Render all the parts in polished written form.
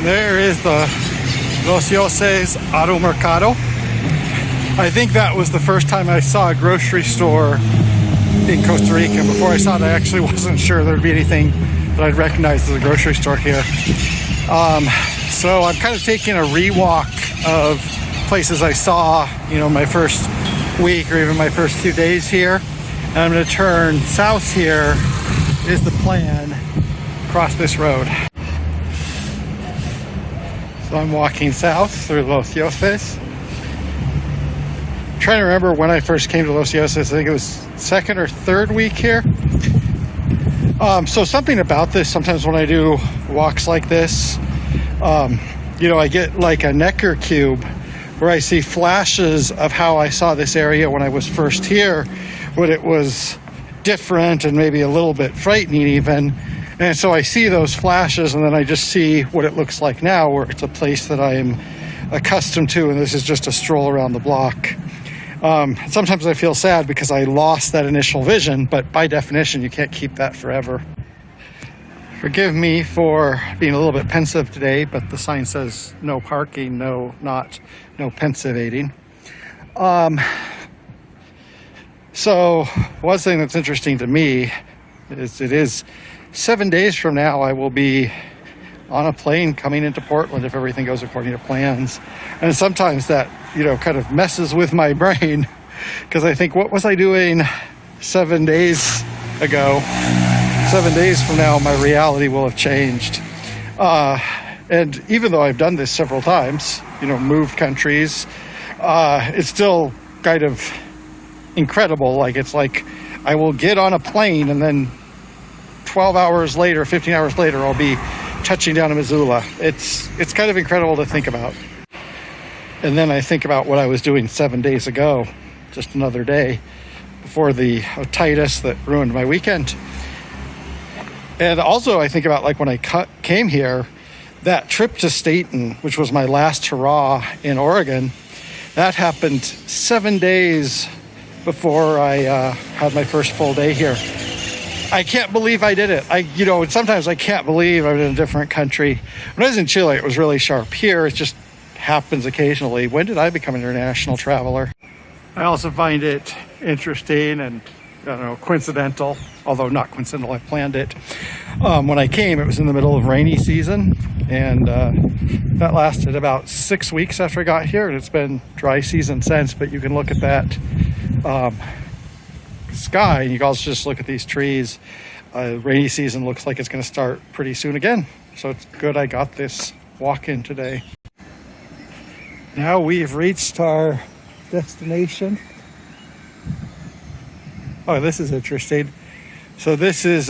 There is the Los Yoses Auto Mercado. I think that was the first time I saw a grocery store in Costa Rica. Before I saw it, I actually wasn't sure there would be anything that I'd recognize as a grocery store here. So I'm kind of taking a rewalk of places I saw, my first week or even my first 2 days here. And I'm going to turn south here is the plan, across this road. So I'm walking south through Los Yoses. I'm trying to remember when I first came to Los Yoses. I think it was second or third week here. So something about this, sometimes when I do walks like this, I get like a Necker cube where I see flashes of how I saw this area when I was first here, when it was different and maybe a little bit frightening even. And so I see those flashes, and then I just see what it looks like now, where it's a place that I'm accustomed to, and this is just a stroll around the block. Sometimes I feel sad because I lost that initial vision, but by definition, you can't keep that forever. Forgive me for being a little bit pensive today, but the sign says no parking, no pensivating. So one thing that's interesting to me is it is 7 days from now I will be on a plane coming into Portland if everything goes according to plans. And sometimes that, kind of messes with my brain because I think, what was I doing 7 days ago? 7 days from now, my reality will have changed. And even though I've done this several times, moved countries, it's still kind of incredible. Like, it's like I will get on a plane and then 12 hours later, 15 hours later, I'll be touching down in Missoula. It's kind of incredible to think about. And then I think about what I was doing 7 days ago, just another day before the otitis that ruined my weekend. And also I think about, like, when I came here, that trip to Staten, which was my last hurrah in Oregon, that happened 7 days before I had my first full day here. I can't believe I did it. Sometimes I can't believe I'm in a different country. When I was in Chile, it was really sharp. Here, it just happens occasionally. When did I become an international traveler? I also find it interesting and, coincidental, although not coincidental, I planned it. When I came, it was in the middle of rainy season, and that lasted about 6 weeks after I got here, and it's been dry season since, but you can look at that sky, and you can also just look at these trees. Rainy season looks like it's going to start pretty soon again, so it's good I got this walk in today. Now we've reached our destination. Oh, this is interesting. So this is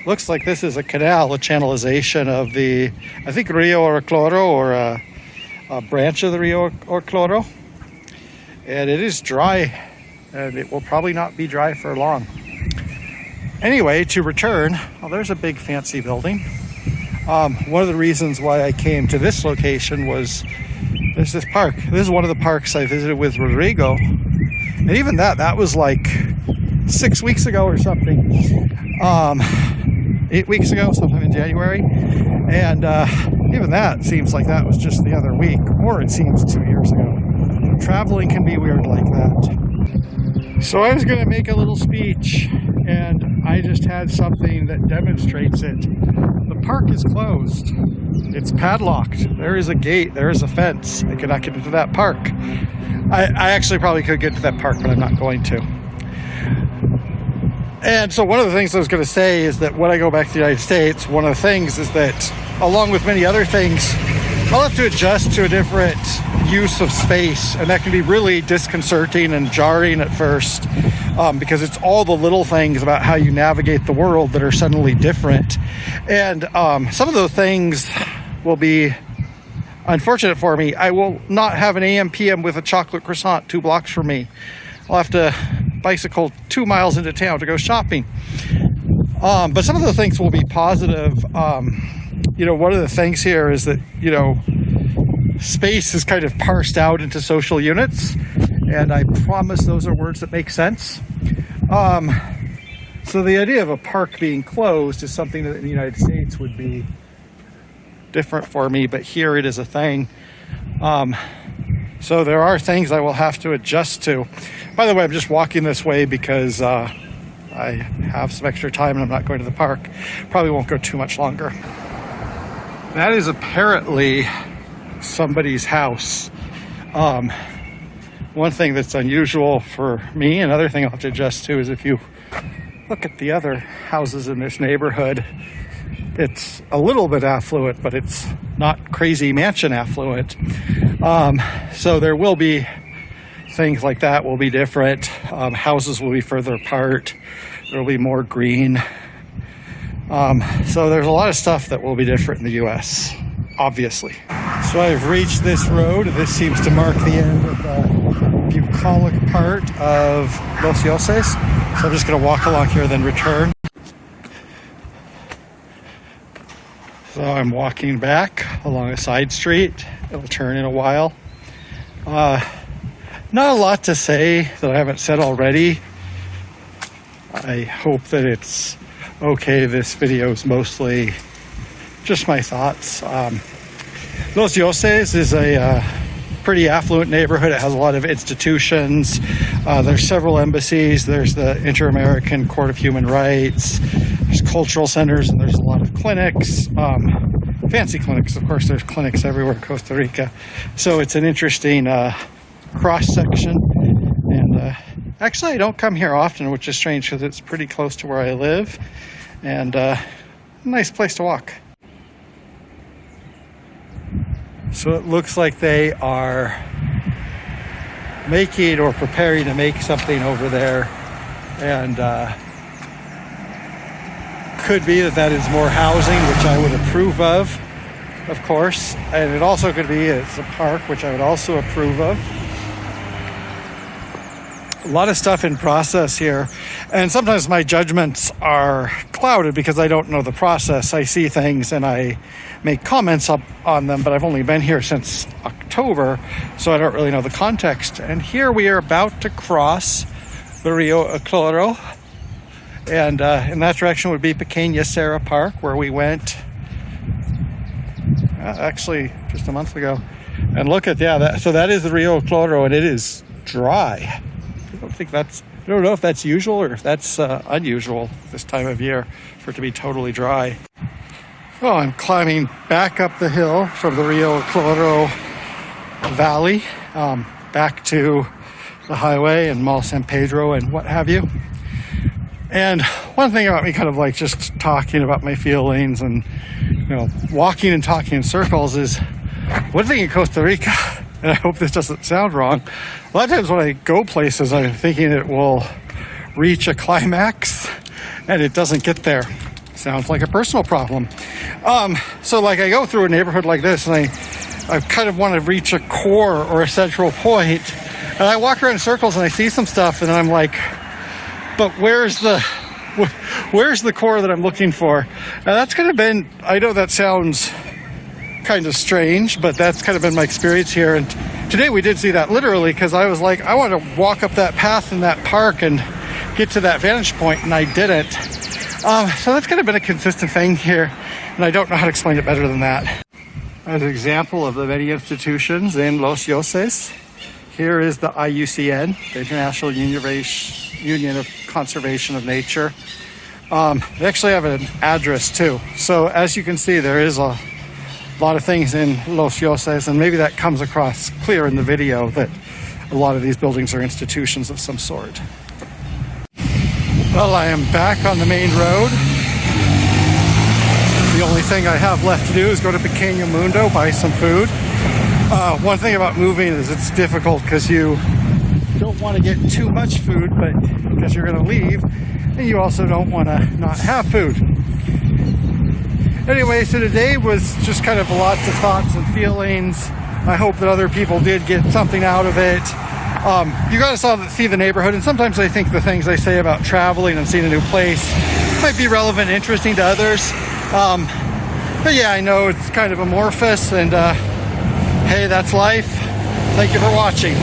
looks like this is a canal, a channelization of the, I think, Rio Orcloro, or a branch of the Rio Orcloro. And it is dry, and it will probably not be dry for long. Anyway, to return, there's a big fancy building. One of the reasons why I came to this location was there's this park. This is one of the parks I visited with Rodrigo. And even that was like 6 weeks ago or something. 8 weeks ago, sometime in January. And even that seems like that was just the other week, or it seems 2 years ago. Traveling can be weird like that. So I was going to make a little speech, and I just had something that demonstrates it. The park is closed. It's padlocked. There is a gate. There is a fence. I cannot get into that park. I actually probably could get to that park, but I'm not going to. And so one of the things I was going to say is that when I go back to the United States, one of the things is that, along with many other things, I'll have to adjust to a different use of space, and that can be really disconcerting and jarring at first, because it's all the little things about how you navigate the world that are suddenly different. And some of those things will be unfortunate for me. I will not have an AM PM with a chocolate croissant 2 blocks from me. I'll have to bicycle 2 miles into town to go shopping. But some of the things will be positive. One of the things here is that, space is kind of parsed out into social units, and I promise those are words that make sense. So the idea of a park being closed is something that in the United States would be different for me, but here it is a thing. So there are things I will have to adjust to. By the way, I'm just walking this way because I have some extra time and I'm not going to the park. Probably won't go too much longer. That is apparently somebody's house. One thing that's unusual for me, another thing I'll have to adjust to, is if you look at the other houses in this neighborhood, it's a little bit affluent, but it's not crazy mansion affluent. So there will be things like that will be different. Houses will be further apart. There will be more green. So there's a lot of stuff that will be different in the U.S., obviously. So I've reached this road. This seems to mark the end of the bucolic part of Los Yoses. So I'm just going to walk along here, then return. So I'm walking back along a side street. It'll turn in a while. Not a lot to say that I haven't said already. I hope that it's okay. This video is mostly just my thoughts. Los Yoses is a pretty affluent neighborhood. It has a lot of institutions. There's several embassies. There's the Inter-American Court of Human Rights. There's cultural centers, and there's a lot of clinics. Fancy clinics, of course. There's clinics everywhere in Costa Rica. So it's an interesting cross-section. And actually, I don't come here often, which is strange because it's pretty close to where I live. And a nice place to walk. So it looks like they are making or preparing to make something over there. And could be that is more housing, which I would approve of course. And it also could be it's a park, which I would also approve of. A lot of stuff in process here. And sometimes my judgments are clouded because I don't know the process. I see things and I make comments up on them, but I've only been here since October, so I don't really know the context. And here we are about to cross the Rio Cloro. And in that direction would be Pequeña Serra Park, where we went actually just a month ago. And look at, so that is the Rio Cloro, and it is dry. I don't know if that's usual or if that's unusual this time of year for it to be totally dry. Oh, I'm climbing back up the hill from the Rio Cloro Valley back to the highway and Mall San Pedro and what have you. And one thing about me kind of like just talking about my feelings and, walking and talking in circles is one thing in Costa Rica, and I hope this doesn't sound wrong, a lot of times when I go places, I'm thinking it will reach a climax, and it doesn't get there. Sounds like a personal problem. So like I go through a neighborhood like this, and I kind of want to reach a core or a central point, and I walk around in circles, and I see some stuff, and I'm like, but where's the core that I'm looking for? And that's kind of been, I know that sounds kind of strange, but that's kind of been my experience here. And today we did see that literally, because I was like, I want to walk up that path in that park and get to that vantage point, and I didn't. So that's kind of been a consistent thing here, and I don't know how to explain it better than that. As an example of the many institutions in Los Yoses, here is the IUCN, the International Union of Conservation of Nature. They actually have an address too. So as you can see, there is a lot of things in Los Yoses, and maybe that comes across clear in the video that a lot of these buildings are institutions of some sort. Well, I am back on the main road. The only thing I have left to do is go to Pequeño Mundo, buy some food. One thing about moving is it's difficult because you don't want to get too much food, but because you're going to leave, and you also don't want to not have food. Anyway, so today was just kind of lots of thoughts and feelings. I hope that other people did get something out of it. You guys see the neighborhood, and sometimes I think the things I say about traveling and seeing a new place might be relevant and interesting to others. But yeah, I know it's kind of amorphous, and hey, that's life. Thank you for watching.